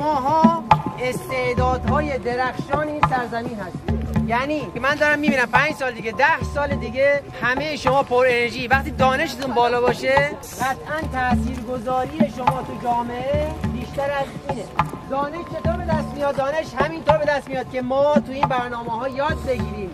ماها استعدادهای درخشان این سرزمین هستیم. یعنی من دارم میبینم 5 سال دیگه 10 سال دیگه همه شما پر انرژی، وقتی دانشتون بالا باشه قطعا تاثیرگذاری شما تو جامعه بیشتر از اینه. دانش چطور به دست میاد؟ دانش همینطور به دست میاد که ما تو این برنامه‌ها یاد بگیریم.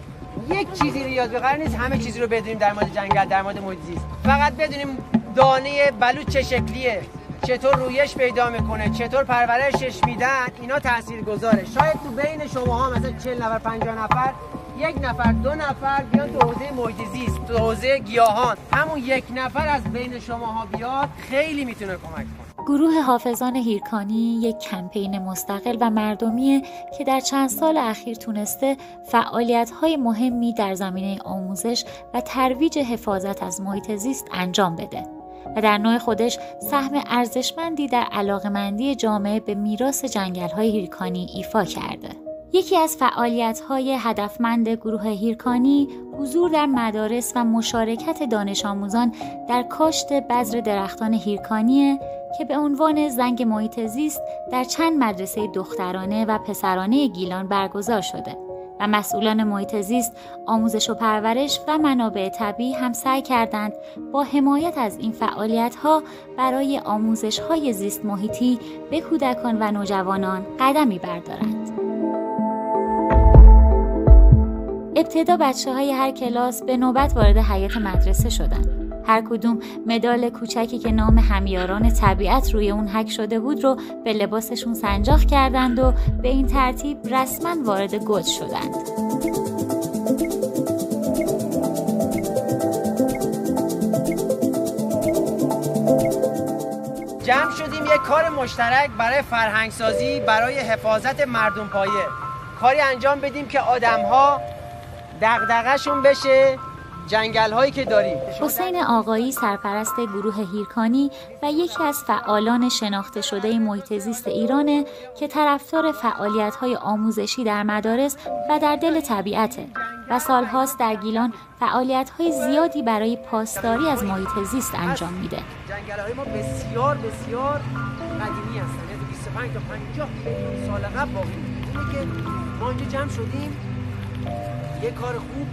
یک چیزی رو یاد بگیریم نیست همه چیزی رو بدونیم در مورد جنگل، در مورد محیط زیست. فقط بدونیم دانه بلوط چه شکلیه، چطور رویش پیدا میکنه، چطور پرورشش میدن، اینا تاثیرگذاره. شاید تو بین شماها مثلا 40 نفر 50 نفر 1 نفر 2 نفر بیان تو حوزه محیط زیست، تو حوزه گیاهان، همون 1 نفر از بین شماها بیاد خیلی میتونه کمک کنه. گروه حافظان هیرکانی یک کمپین مستقل و مردمیه که در چند سال اخیر تونسته فعالیت‌های مهمی در زمینه آموزش و ترویج حفاظت از محیط زیست انجام بده و در نوع خودش سهم ارزشمندی در علاقه‌مندی جامعه به میراث جنگل‌های هیرکانی ایفا کرده. یکی از فعالیت‌های هدفمند گروه هیرکانی حضور در مدارس و مشارکت دانش آموزان در کاشت بذر درختان هیرکانیه که به عنوان زنگ محیط زیست در چند مدرسه دخترانه و پسرانه گیلان برگزار شده و مسئولان محیط زیست، آموزش و پرورش و منابع طبیعی هم سعی کردند با حمایت از این فعالیت‌ها برای آموزش‌های زیست محیطی به کودکان و نوجوانان قدمی بردارند. ابتدا بچه‌های هر کلاس به نوبت وارد حیاط مدرسه شدند. هر کدوم مدال کوچکی که نام همیاران طبیعت روی اون حک شده بود رو به لباسشون سنجاق کردند و به این ترتیب رسما وارد گود شدند. جمع شدیم یک کار مشترک برای فرهنگسازی، برای حفاظت مردم پایه. کاری انجام بدیم که آدم‌ها دغدغه‌شون بشه جنگل هایی که داریم. حسین آقایی سرپرست گروه هیرکانی و یکی از فعالان شناخته شده محیط زیست ایرانه که طرفدار فعالیت های آموزشی در مدارس و در دل طبیعته و سالهاست در گیلان فعالیت های زیادی برای پاسداری از محیط زیست انجام میده. جنگل های ما بسیار بسیار قدیمی هستن، یعنی 25 تا 50 میلیون سال قبل باقی مونده که ما اینجا جمع شدیم یه کار خوب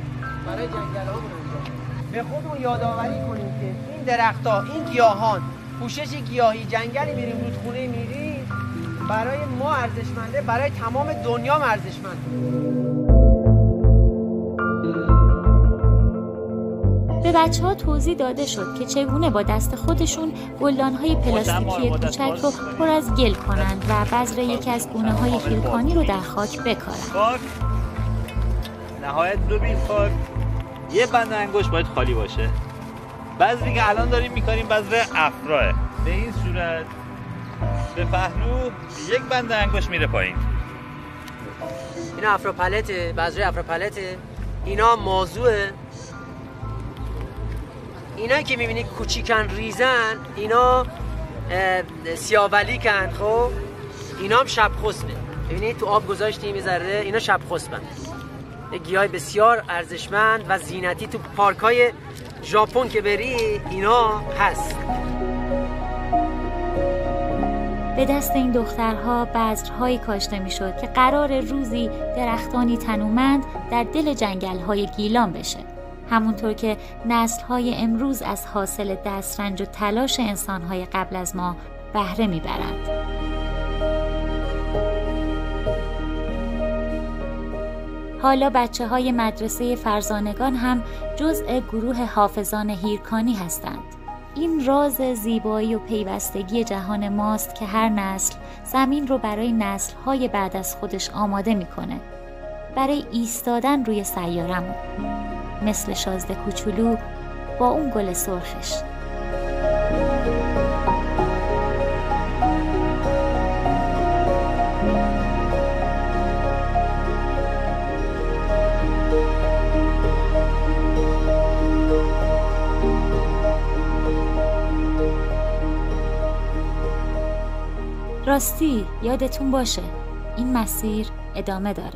برای جنگل ها به خودمون یادآوری کنیم که این درخت‌ها، این گیاهان، پوشش گیاهی، جنگلی میریم، رودخونه میریم، برای ما ارزشمنده، برای تمام دنیا ارزشمنده. به بچه‌ها توضیح داده شد که چگونه با دست خودشون گلدان‌های پلاستیکی کوچک رو پر از گل کنند و بذر یکی از گونه‌های هیرکانی رو در خاک بکارند. نهایت ببین خاک یه بند انگشت باید خالی باشه. بذری که الان داریم می‌کنیم بذر افراه. به این صورت به پهلو یک بند انگشت میره پایین. اینا افراپلته، بذر افراپلته. اینا موضوعه. اینا که می‌بینی کوچیکن ریزن، اینا سیاولیکن. خب اینا هم شب خسبه. ببینید تو آب گذاشتیم یه ذره، اینا شب خسبن. گیاه بسیار ارزشمند و زینتی. تو پارک‌های ژاپن که بری اینا هست. به دست این دخترها بذرهایی کاشته میشد که قرار روزی درختانی تنومند در دل جنگل‌های گیلان بشه، همونطور که نسل‌های امروز از حاصل دسترنج و تلاش انسان‌های قبل از ما بهره میبرند. حالا بچه‌های مدرسه فرزانگان هم جزء گروه حافظان هیرکانی هستند. این راز زیبایی و پیوستگی جهان ماست که هر نسل زمین رو برای نسل‌های بعد از خودش آماده می‌کنه. برای ایستادن روی سیاره‌مون. مثل شازده کوچولو با اون گل سرخش. راستی یادتون باشه این مسیر ادامه داره.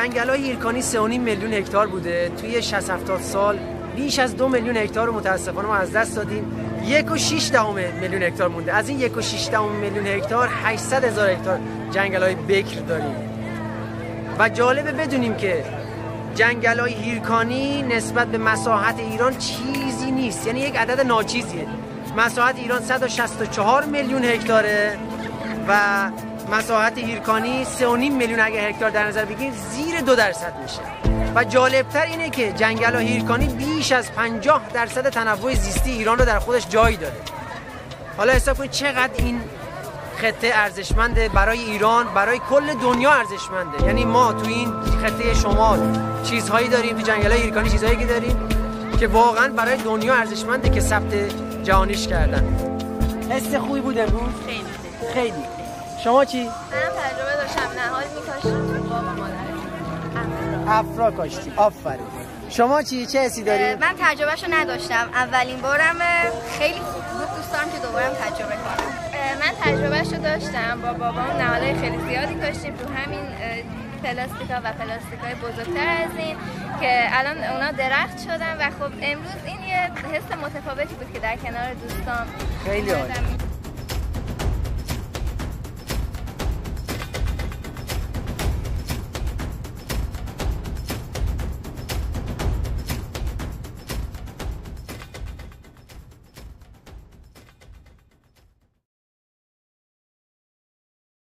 جنگل‌های هیرکانی 3.5 میلیون هکتار بوده. توی 60-70 سال بیش از 2 میلیون هکتار رو متاسفانه ما از دست دادیم. 1.6 میلیون هکتار مونده. از این 1.6 میلیون هکتار 800,000 هکتار جنگل‌های بکر داریم. و جالبه بدونیم که جنگل‌های هیرکانی نسبت به مساحت ایران چیزی نیست، یعنی یک عدد ناچیزیه. مساحت ایران 164 میلیون هکتاره و مساحت هیرکانی 3.5 میلیون اگه هکتار در نظر بگیریم زیر 2% میشه. و جالبتر اینه که جنگل‌های هیرکانی بیش از 50% تنوع زیستی ایران رو در خودش جای داده. حالا حساب کنید چقدر این خطه ارزشمنده برای ایران، برای کل دنیا ارزشمنده. یعنی ما تو این خطه شمال چیزهایی داریم، تو جنگل‌های هیرکانی چیزهایی که داریم که واقعا برای دنیا ارزشمنده که ثبت جهانیش کردن. حس خوبی بود امروز؟ خیلی. شما چی؟ من تجربه داشتم، نهال می‌کاشتم با مادرم. افرا کاشتی. آفرین. شما چی؟ چه حسی داری؟ من تجربهشو نداشتم. اولین بارمه. خیلی خوب بود. دوست دارم که دوبارم تجربه کنم. من تجربهشو داشتم. با بابام نهالای خیلی زیادی کاشتیم تو همین پلاستیکا و پلاستیکای بزرگتر از این که الان اونا درخت شدن و خب امروز این یه حس متفاوتی بود که در کنار دوستان خیلی عالی.